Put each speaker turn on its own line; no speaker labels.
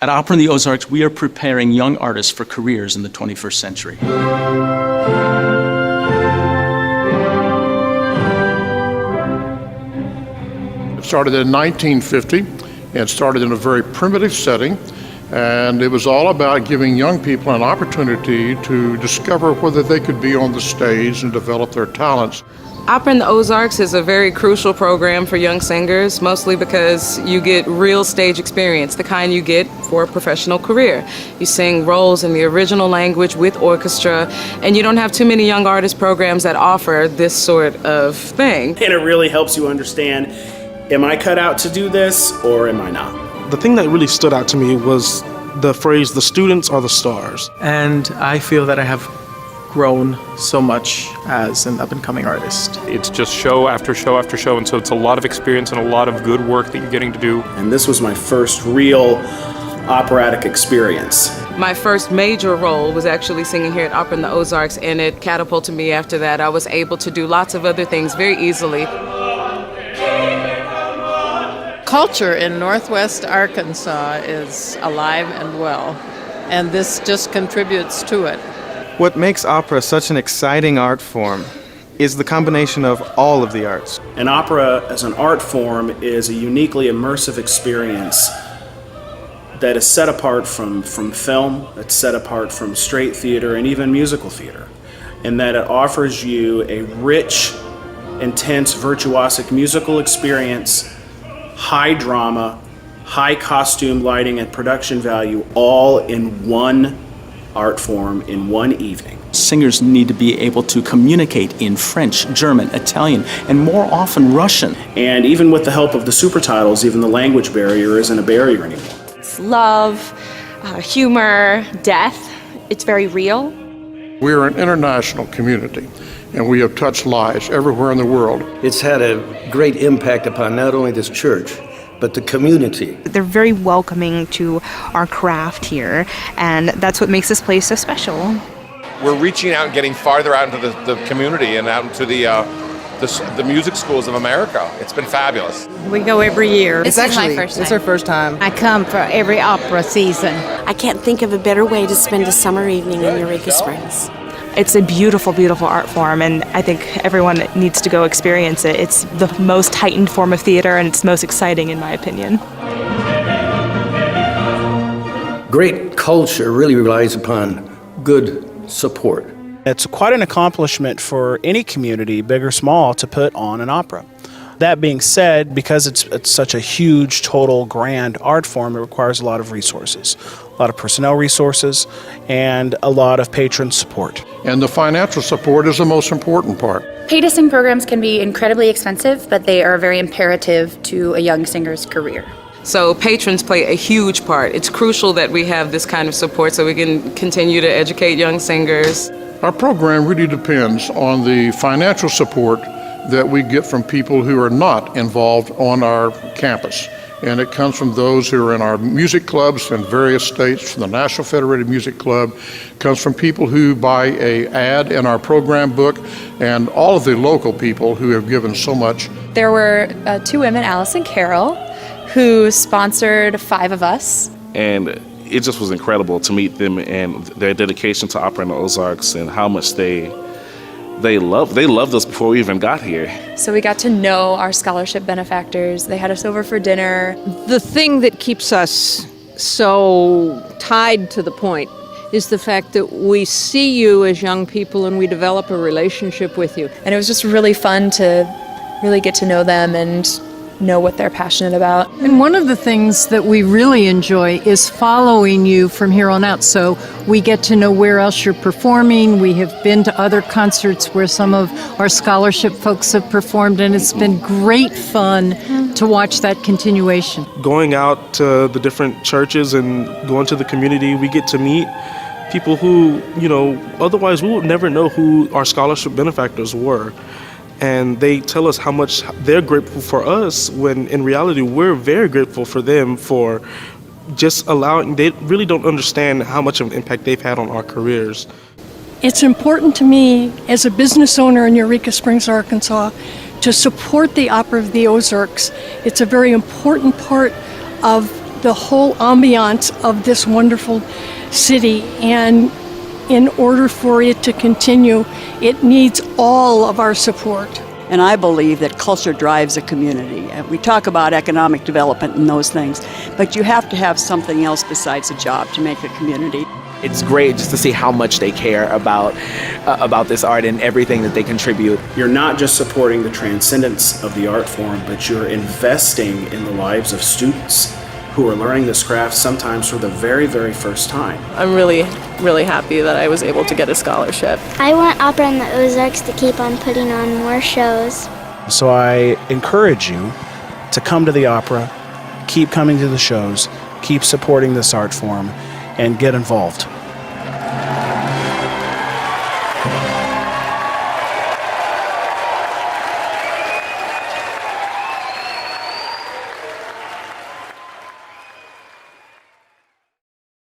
At Opera in the Ozarks, we are preparing young artists for careers in the 21st century.
It started in 1950 and started in a very primitive setting. And it was all about giving young people an opportunity to discover whether they could be on the stage and develop their talents.
Opera in the Ozarks is a very crucial program for young singers, mostly because you get real stage experience, the kind you get for a professional career. You sing roles in the original language with orchestra, and you don't have too many young artist programs that offer this sort of thing.
And it really helps you understand, am I cut out to do this or am I not?
The thing that really stood out to me was the phrase, the students are the stars.
And I feel that I have grown so much as an up-and-coming artist.
It's just show after show after show, and so it's a lot of experience and a lot of good work that you're getting to do.
And this was my first real operatic experience.
My first major role was actually singing here at Opera in the Ozarks, and it catapulted me after that. I was able to do lots of other things very easily.
Culture in Northwest Arkansas is alive and well, and this just contributes to it.
What makes opera such an exciting art form is the combination of all of the arts.
An opera as an art form is a uniquely immersive experience that is set apart from film, it's set apart from straight theater and even musical theater, in that it offers you a rich, intense, virtuosic musical experience, high drama, high costume, lighting, and production value, all in one art form in one evening.
Singers need to be able to communicate in French, German, Italian, and more often Russian.
And even with the help of the supertitles, even the language barrier isn't a barrier anymore.
It's love, humor, death. It's very real.
We are an international community, and we have touched lives everywhere in the world.
It's had a great impact upon not only this church, but the community.
They're very welcoming to our craft here, and that's what makes this place so special.
We're reaching out and getting farther out into the community and out into the music schools of America. It's been fabulous.
We go every year.
It's our first time.
I come for every opera season.
I can't think of a better way to spend a summer evening in Eureka Springs.
It's a beautiful, beautiful art form, and I think everyone needs to go experience it. It's the most heightened form of theater, and it's most exciting, in my opinion.
Great culture really relies upon good support.
It's quite an accomplishment for any community, big or small, to put on an opera. That being said, because it's such a huge, total, grand art form, it requires a lot of resources, a lot of personnel resources, and a lot of patron support.
And the financial support is the most important part.
Pay to sing programs can be incredibly expensive, but they are very imperative to a young singer's career.
So patrons play a huge part. It's crucial that we have this kind of support so we can continue to educate young singers.
Our program really depends on the financial support that we get from people who are not involved on our campus. And it comes from those who are in our music clubs in various states, from the National Federated Music Club. It comes from people who buy an ad in our program book, and all of the local people who have given so much.
There were two women, Alice and Carol, who sponsored 5 of us.
And it just was incredible to meet them and their dedication to Opera in the Ozarks and how much they loved us before we even got here.
So we got to know our scholarship benefactors. They had us over for dinner.
The thing that keeps us so tied to the point is the fact that we see you as young people and we develop a relationship with you.
And it was just really fun to really get to know them and know what they're passionate about.
And one of the things that we really enjoy is following you from here on out. So we get to know where else you're performing. We have been to other concerts where some of our scholarship folks have performed, and it's been great fun to watch that continuation.
Going out to the different churches and going to the community, we get to meet people who, otherwise we would never know who our scholarship benefactors were. And they tell us how much they're grateful for us, when in reality we're very grateful for them for just allowing. They really don't understand how much of an impact they've had on our careers.
It's important to me as a business owner in Eureka Springs, Arkansas, to support the Opera of the Ozarks. It's a very important part of the whole ambiance of this wonderful city. And in order for it to continue, it needs all of our support.
And I believe that culture drives a community. And we talk about economic development and those things, but you have to have something else besides a job to make a community.
It's great just to see how much they care about this art and everything that they contribute.
You're not just supporting the transcendence of the art form, but you're investing in the lives of students who are learning this craft sometimes for the very, very first time.
I'm really, really happy that I was able to get a scholarship.
I want opera in the Ozarks to keep on putting on more shows.
So I encourage you to come to the opera, keep coming to the shows, keep supporting this art form, and get involved.